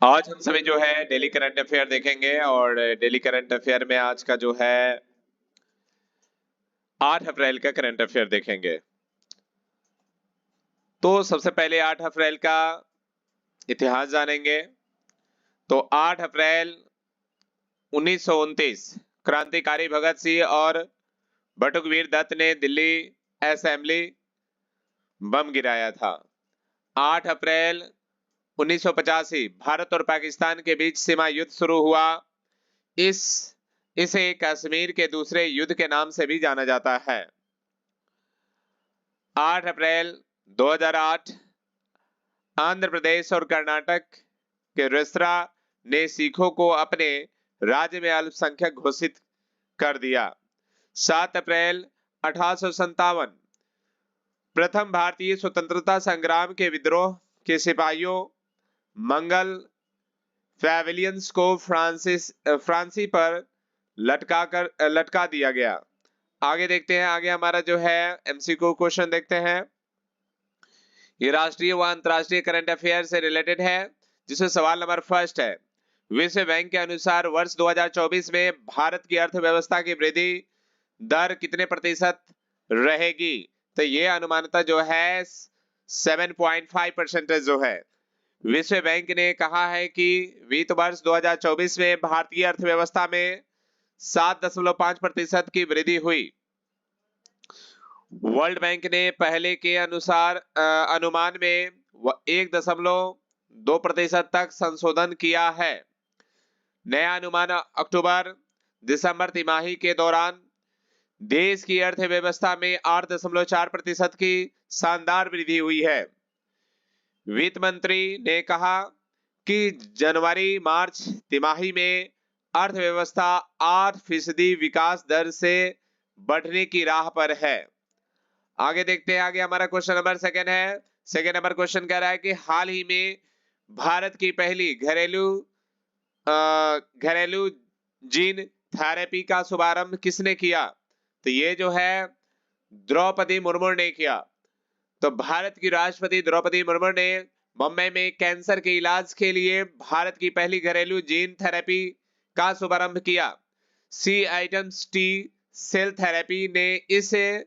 आज हम सभी जो है डेली करंट अफेयर देखेंगे और डेली करंट अफेयर में आज का जो है 8 अप्रैल का करंट अफेयर देखेंगे। तो सबसे पहले 8 अप्रैल का इतिहास जानेंगे। तो 8 अप्रैल 1929 क्रांतिकारी भगत सिंह और बटुकवीर दत्त ने दिल्ली असेंबली बम गिराया था। 8 अप्रैल 1985 भारत और पाकिस्तान के बीच सीमा युद्ध शुरू हुआ। इस इसे कश्मीर के दूसरे युद्ध के नाम से भी जाना जाता है। 8 अप्रैल 2008 आंध्र प्रदेश और कर्नाटक के रेस्तरा ने सिखों को अपने राज्य में अल्पसंख्यक घोषित कर दिया। 7 अप्रैल 1857 प्रथम भारतीय स्वतंत्रता संग्राम के विद्रोह के सिपाहियों मंगल पैविलियंस को फ्रांसी पर लटका दिया गया। आगे देखते हैं, आगे हमारा जो है एमसीक्यू क्वेश्चन देखते हैं। ये राष्ट्रीय व अंतरराष्ट्रीय करंट अफेयर से रिलेटेड है, जिसमें सवाल नंबर फर्स्ट है, विश्व बैंक के अनुसार वर्ष 2024 में भारत की अर्थव्यवस्था की वृद्धि दर कितने प्रतिशत रहेगी? तो ये अनुमानता जो है 7.5% जो है। विश्व बैंक ने कहा है कि वित्त वर्ष 2024 में भारतीय अर्थव्यवस्था में 7.5% की वृद्धि हुई। वर्ल्ड बैंक ने पहले के अनुसार अनुमान में 1.2% तक संशोधन किया है। नया अनुमान अक्टूबर दिसंबर तिमाही के दौरान देश की अर्थव्यवस्था में 8.4% की शानदार वृद्धि हुई है। वित्त मंत्री ने कहा कि जनवरी मार्च तिमाही में अर्थव्यवस्था 8% विकास दर से बढ़ने की राह पर है। आगे देखते हैं, आगे हमारा क्वेश्चन नंबर सेकंड है। सेकंड नंबर क्वेश्चन कह रहा है कि हाल ही में भारत की पहली घरेलू जीन थेरेपी का शुभारंभ किसने किया? तो ये जो है द्रौपदी मुर्मू ने किया। तो भारत की राष्ट्रपति द्रौपदी मुर्मू ने मुंबई में कैंसर के इलाज के लिए भारत की पहली घरेलू जीन थेरेपी का शुभारंभ किया। सी आइटम्स टी सेल थेरेपी ने इसे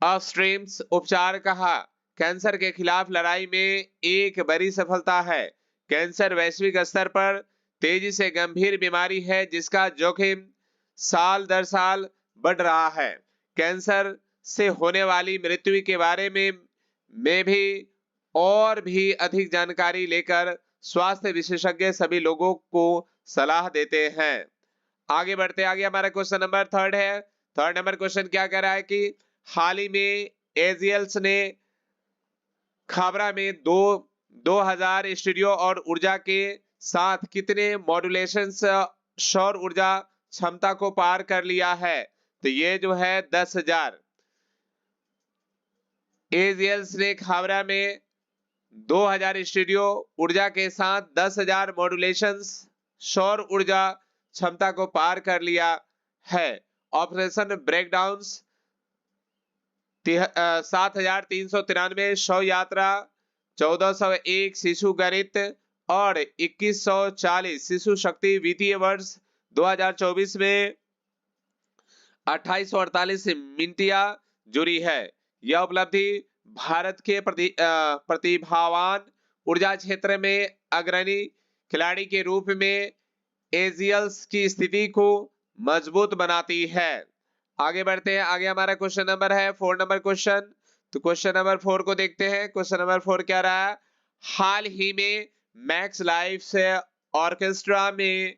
अपस्ट्रीम्स उपचार कहा। कैंसर के खिलाफ लड़ाई में एक बड़ी सफलता है। कैंसर वैश्विक स्तर पर तेजी से गंभीर बीमारी है, जिसका जोखिम साल दर साल बढ़ रहा है। कैंसर से होने वाली मृत्यु के बारे में भी और भी अधिक जानकारी लेकर स्वास्थ्य विशेषज्ञ सभी लोगों को सलाह देते हैं। आगे बढ़ते, आगे हमारा क्वेश्चन नंबर थर्ड है। थर्ड नंबर क्वेश्चन क्या कह रहा है कि हाल ही में एजियल्स ने खाबरा में 2000 स्टूडियो और ऊर्जा के साथ कितने मॉड्यूलेशन सौर ऊर्जा क्षमता को पार कर लिया है? तो ये जो है 10,000। एजियल्स ने खाबरा में 2000 स्टूडियो ऊर्जा के साथ 10,000 मॉड्यूलेशन सौर ऊर्जा क्षमता को पार कर लिया है। ऑपरेशन ब्रेकडाउन 7,393 शव यात्रा, 1,401 शिशु गणित और 2,140 शिशु शक्ति वित्तीय वर्ष 2024 में 2,848 मिनटिया जुड़ी है। यह उपलब्धि भारत के प्रतिभावान ऊर्जा क्षेत्र में अग्रणी खिलाड़ी के रूप में एजियल्स की स्थिति को मजबूत बनाती है। आगे बढ़ते हैं, आगे हमारा क्वेश्चन नंबर है 4 नंबर क्वेश्चन। तो क्वेश्चन नंबर 4 को देखते हैं। क्वेश्चन नंबर 4 क्या रहा है? हाल ही में मैक्स लाइफ से ऑर्केस्ट्रा में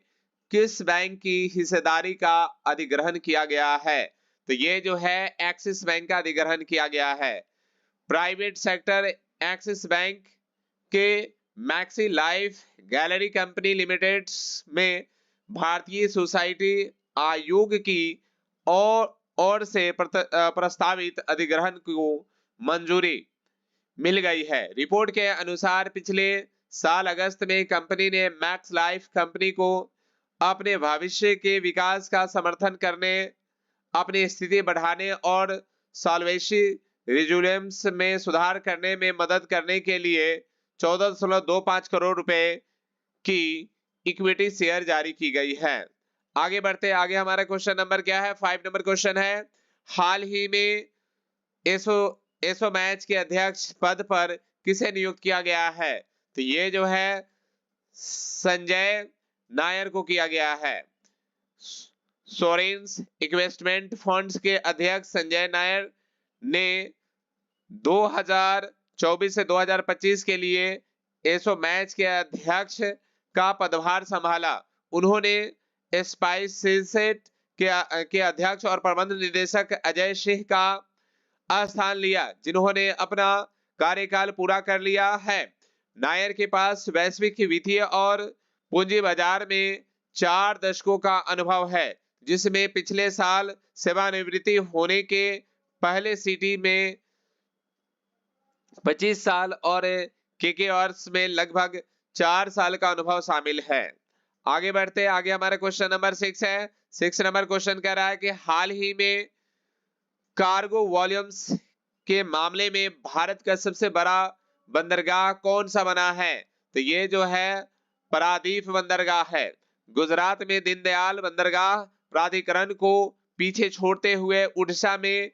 किस बैंक की हिस्सेदारी का अधिग्रहण किया गया है? तो ये जो है एक्सिस बैंक का अधिग्रहण किया गया है। प्राइवेट सेक्टर एक्सिस बैंक के maxi life gallery company limited में भारतीय सोसाइटी आयोग की और से प्रस्तावित अधिग्रहण को मंजूरी मिल गई है। रिपोर्ट के अनुसार पिछले साल अगस्त में कंपनी ने मैक्स लाइफ कंपनी को अपने भविष्य के विकास का समर्थन करने, अपनी स्थिति बढ़ाने और सॉल्वेंसी रेजुलेम्स में सुधार करने में मदद करने के लिए 14.25 करोड़ रुपए की इक्विटी शेयर जारी की गई है। आगे बढ़ते आगे हमारा क्वेश्चन नंबर क्या है? 5 नंबर क्वेश्चन है, हाल ही में एसो मैच के अध्यक्ष पद पर किसे नियुक्त किया गया है? तो ये जो है संजय नायर को किया गया है। सोरेंस इन्वेस्टमेंट फंड्स के अध्यक्ष संजय नायर ने 2024 से 2025 के लिए एसो मैच के अध्यक्ष का पदभार संभाला। उन्होंने स्पाइसजेट के अध्यक्ष और प्रबंध निदेशक अजय सिंह का स्थान लिया, जिन्होंने अपना कार्यकाल पूरा कर लिया है। नायर के पास वैश्विक वित्तीय और पूंजी बाजार में 4 दशकों का अनुभव है, जिसमें पिछले साल सेवानिवृत्ति होने के पहले सिटी में 25 साल और केकेआर्स में लगभग 4 साल का अनुभव शामिल है। आगे बढ़ते आगे हमारा क्वेश्चन नंबर 6 है। 6 नंबर क्वेश्चन कह रहा है कि हाल ही में कार्गो वॉल्यूम्स के मामले में भारत का सबसे बड़ा बंदरगाह कौन सा बना है? तो ये जो है पारादीप बंदरगाह है। गुजरात में दीनदयाल बंदरगाह प्राधिकरण को पीछे छोड़ते हुए उड़ीसा में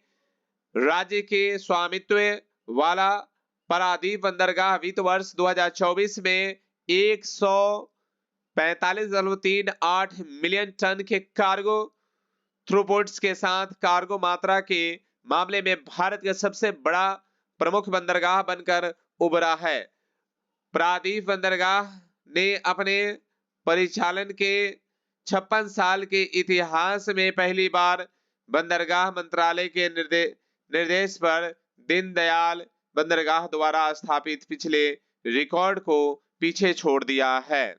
राज्य के स्वामित्व वाला पारादीप बंदरगाह वित्त वर्ष 2024 में 145.38 मिलियन टन के कार्गो थ्रूपुट्स के साथ कार्गो मात्रा के मामले में भारत का सबसे बड़ा प्रमुख बंदरगाह बनकर उभरा है। पारादीप बंदरगाह ने अपने परिचालन के 56 साल के इतिहास में पहली बार बंदरगाह मंत्रालय के निर्देश पर दीनदयाल बंदरगाह द्वारा स्थापित पिछले रिकॉर्ड को पीछे छोड़ दिया है।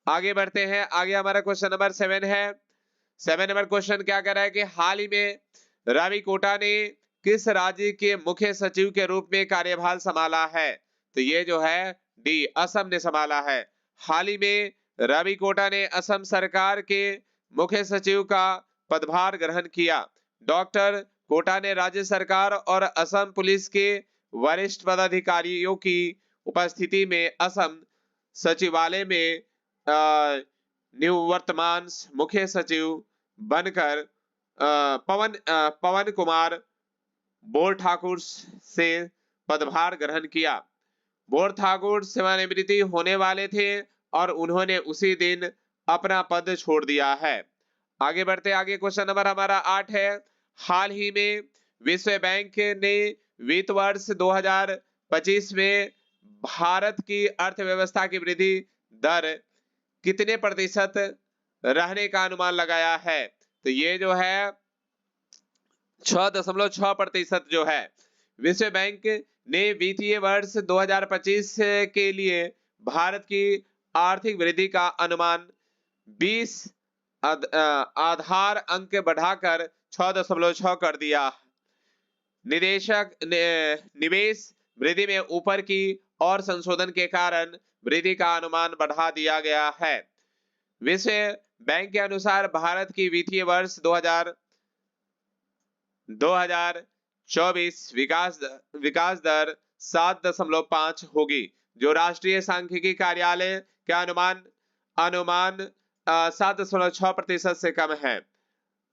आगे बढ़ते हैं आगे हमारा क्वेश्चन नंबर 7 है। 7 नंबर क्वेश्चन क्या कह रहा है कि हाल ही में रवि कोटा ने किस राज्य के मुख्य सचिव के रूप में कार्यभार संभाला है? तो ये जो है डी, असम ने संभाला है। हाल ही में रवि कोटा ने असम सरकार के मुख्य सचिव का पदभार ग्रहण किया। डॉक्टर कोटा ने राज्य सरकार और असम पुलिस के वरिष्ठ पदाधिकारियों की उपस्थिति में असम सचिवालय में निवर्तमान मुख्य सचिव बनकर पवन कुमार बोर ठाकुर से पदभार ग्रहण किया। बोर ठाकुर सेवानिवृत्ति होने वाले थे और उन्होंने उसी दिन अपना पद छोड़ दिया है। आगे बढ़ते आगे क्वेश्चन नंबर हमारा 8 है। हाल ही में विश्व बैंक ने वित्त वर्ष 2025 में भारत की अर्थव्यवस्था की वृद्धि दर कितने प्रतिशत रहने का अनुमान लगाया है? तो ये जो है 6.6% जो है। विश्व बैंक ने वित्तीय वर्ष 2025 के लिए भारत की आर्थिक वृद्धि का अनुमान 20 आधार अंक बढ़ाकर 6.6 कर दिया। निवेश वृद्धि में ऊपर की और संशोधन के कारण वृद्धि का अनुमान बढ़ा दिया गया है। विश्व बैंक के अनुसार भारत की वित्तीय वर्ष 2024 विकास दर 7.5 होगी, जो राष्ट्रीय सांख्यिकी कार्यालय के अनुमान 7.6% से कम है।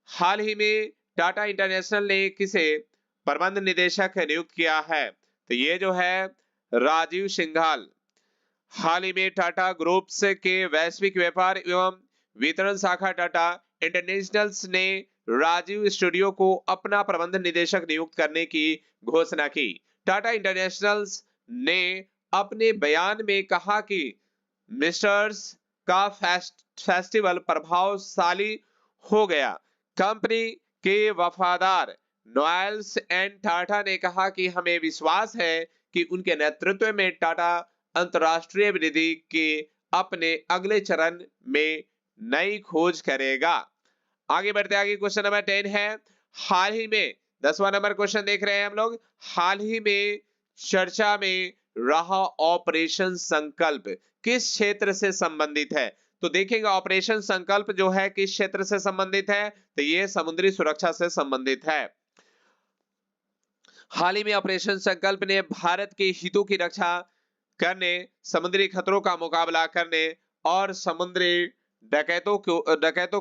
हाल ही में टाटा इंटरनेशनल ने किसे प्रबंध निदेशक नियुक्त किया है? तो ये जो है राजीव सिंघाल। हाल ही में टाटा ग्रुप्स के वैश्विक व्यापार एवं वितरण शाखा टाटा इंटरनेशनल ने राजीव स्टूडियो को अपना प्रबंध निदेशक नियुक्त करने की घोषणा की। टाटा इंटरनेशनल ने अपने बयान में कहा कि मिस्टर्स का फेस्टिवल प्रभावशाली हो गया। कंपनी के वफादार नोएल्स एंड टाटा ने कहा कि हमें विश्वास है कि उनके नेतृत्व में टाटा अंतरराष्ट्रीय वृद्धि के अपने अगले चरण में नई खोज करेगा। आगे बढ़ते आगे क्वेश्चन नंबर 10 है। हाल ही में 10वां नंबर क्वेश्चन देख रहे हैं हम लोग। हाल ही में चर्चा में रहा ऑपरेशन संकल्प किस क्षेत्र से संबंधित है? तो देखेंगे ऑपरेशन संकल्प जो है किस क्षेत्र से संबंधित है? तो ये समुद्री सुरक्षा से संबंधित है। हाल ही में ऑपरेशन संकल्प ने भारत के हितों की रक्षा करने, समुद्री खतरों का मुकाबला करने और समुद्री डकैतों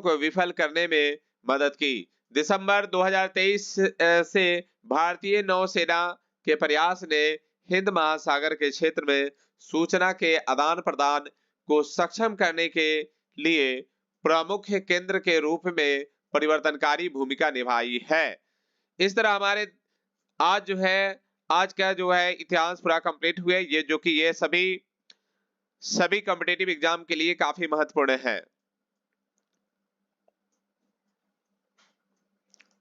को विफल करने में मदद की। दिसंबर 2023 से भारतीय नौसेना के प्रयास ने हिंद महासागर के क्षेत्र में सूचना के आदान प्रदान को सक्षम करने के लिए प्रमुख केंद्र के रूप में परिवर्तनकारी भूमिका निभाई है। इस तरह हमारे आज जो है आज का जो है इतिहास पूरा कंप्लीट हुए, ये जो कि ये सभी कॉम्पिटिटिव एग्जाम के लिए काफी महत्वपूर्ण है।